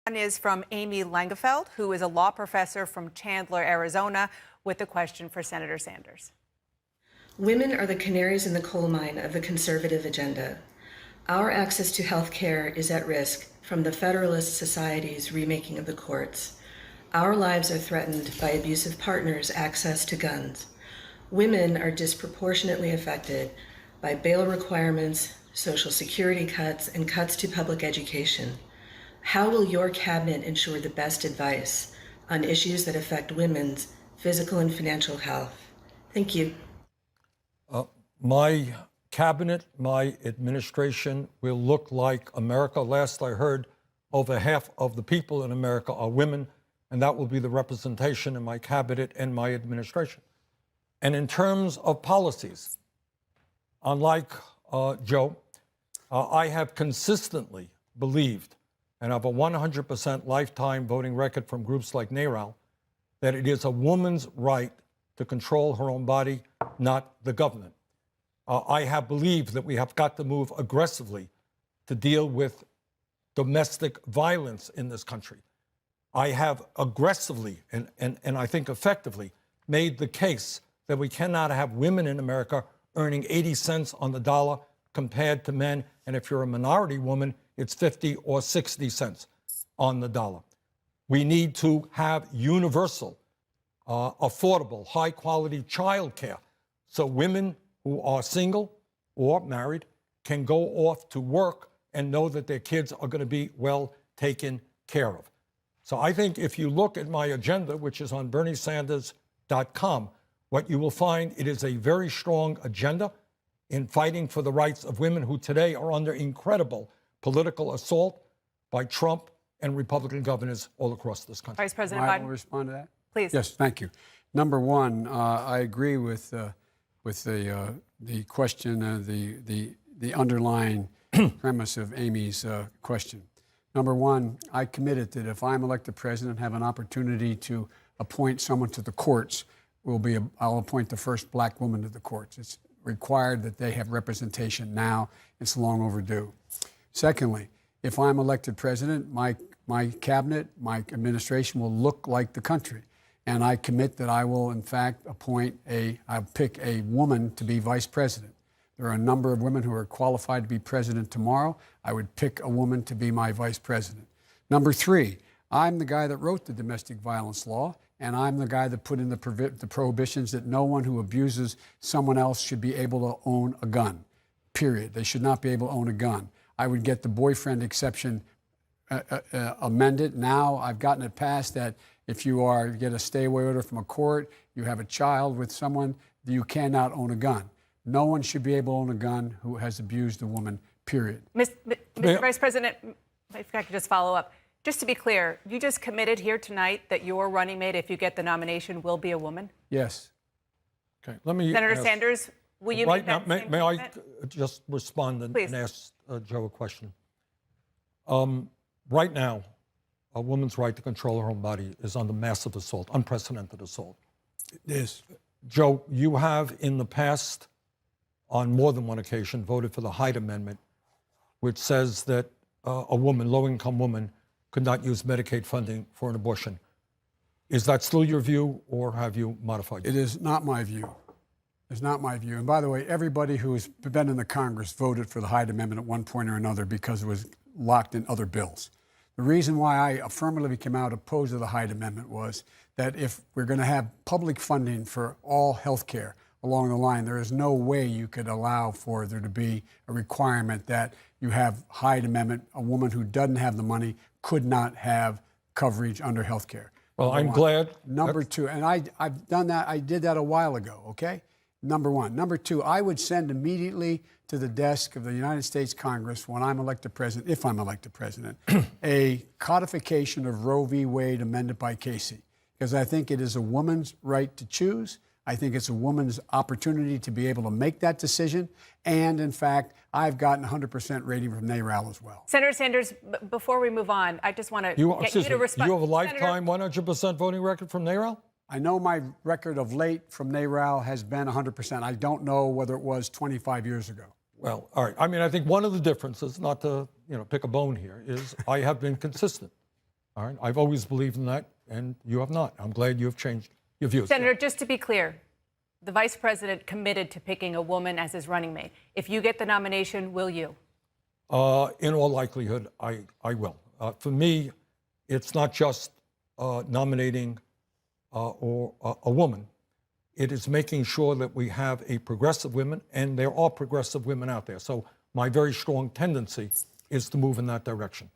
One is from Amy Langefeld, who is a law professor from Chandler, Arizona, with a question for Senator Sanders. Women are the canaries in the coal mine of the conservative agenda. Our access to health care is at risk from the Federalist Society's remaking of the courts. Our lives are threatened by abusive partners' access to guns. Women are disproportionately affected by bail requirements, Social Security cuts, and cuts to public education. How will your cabinet ensure the best advice on issues that affect women's physical and financial health? Thank you. My cabinet, my administration will look like America. Last I heard, over half of the people in America are women, and that will be the representation in my cabinet and my administration. And in terms of policies, unlike Joe, I have consistently believed, and have a 100% lifetime voting record from groups like NARAL, that it is a woman's right to control her own body, not the government. I have believed that we have got to move aggressively to deal with domestic violence in this country. I have aggressively and I think effectively made the case that we cannot have women in America earning 80 cents on the dollar compared to men. And if you're a minority woman, it's 50 or 60 cents on the dollar. We need to have universal, affordable, high-quality child care so women who are single or married can go off to work and know that their kids are going to be well taken care of. So I think if you look at my agenda, which is on berniesanders.com, what you will find, it is a very strong agenda in fighting for the rights of women who today are under incredible political assault by Trump and Republican governors all across this country. Vice President Biden. Biden. Will respond to that? Please. Yes, thank you. Number one, I agree with the question, the underlying premise of Amy's question. Number one, I committed that if I'm elected president and have an opportunity to appoint someone to the courts, I'll appoint the first black woman to the courts. It's required that they have representation now. It's long overdue. Secondly, if I'm elected president, my cabinet, my administration will look like the country. And I commit that I will, in fact, I'll pick a woman to be vice president. There are a number of women who are qualified to be president tomorrow. I would pick a woman to be my vice president. Number three, I'm the guy that wrote the domestic violence law, and I'm the guy that put in the prohibitions that no one who abuses someone else should be able to own a gun, period. They should not be able to own a gun. I would get the boyfriend exception amended. Now I've gotten it passed that if you get a stay-away order from a court, you have a child with someone, you cannot own a gun. No one should be able to own a gun who has abused a woman, period. Mr. Vice President, if I could just follow up. Just to be clear, you just committed here tonight that your running mate, if you get the nomination, will be a woman? Yes. Okay, let me Senator Sanders, will you make that same may I commitment? just respond and ask Joe a question? Right now, a woman's right to control her own body is under massive assault, unprecedented assault. It is. Joe, you have in the past, on more than one occasion, voted for the Hight Amendment, which says that a woman, low-income woman, could not use Medicaid funding for an abortion. Is that still your view, or have you modified it? It is not my view. It's not my view. And by the way, everybody who's been in the Congress voted for the Hight Amendment at one point or another because it was locked in other bills. The reason why I affirmatively came out opposed to the Hight Amendment was that if we're going to have public funding for all health care along the line, there is no way you could allow for there to be a requirement that you have Hight Amendment, a woman who doesn't have the money could not have coverage under health care. Well, I'm glad. Number two, and I've done that, I did that a while ago, okay? Number one. Number two, I would send immediately to the desk of the United States Congress when I'm elected president, if I'm elected president, a codification of Roe v. Wade amended by Casey. Because I think it is a woman's right to choose. I think it's a woman's opportunity to be able to make that decision. And in fact, I've gotten 100% rating from NARAL as well. Senator Sanders, before we move on, I just want to get you to respond. You have a lifetime 100% voting record from NARAL? I know my record of late from NARAL has been 100%. I don't know whether it was 25 years ago. Well, all right. I mean, I think one of the differences, not to pick a bone here, is I have been consistent. All right. I've always believed in that, and you have not. I'm glad you have changed your views. Senator, just to be clear, the vice president committed to picking a woman as his running mate. If you get the nomination, will you? In all likelihood, I will. For me, it's not just nominating or a woman. It is making sure that we have a progressive women, and there are progressive women out there. So my very strong tendency is to move in that direction.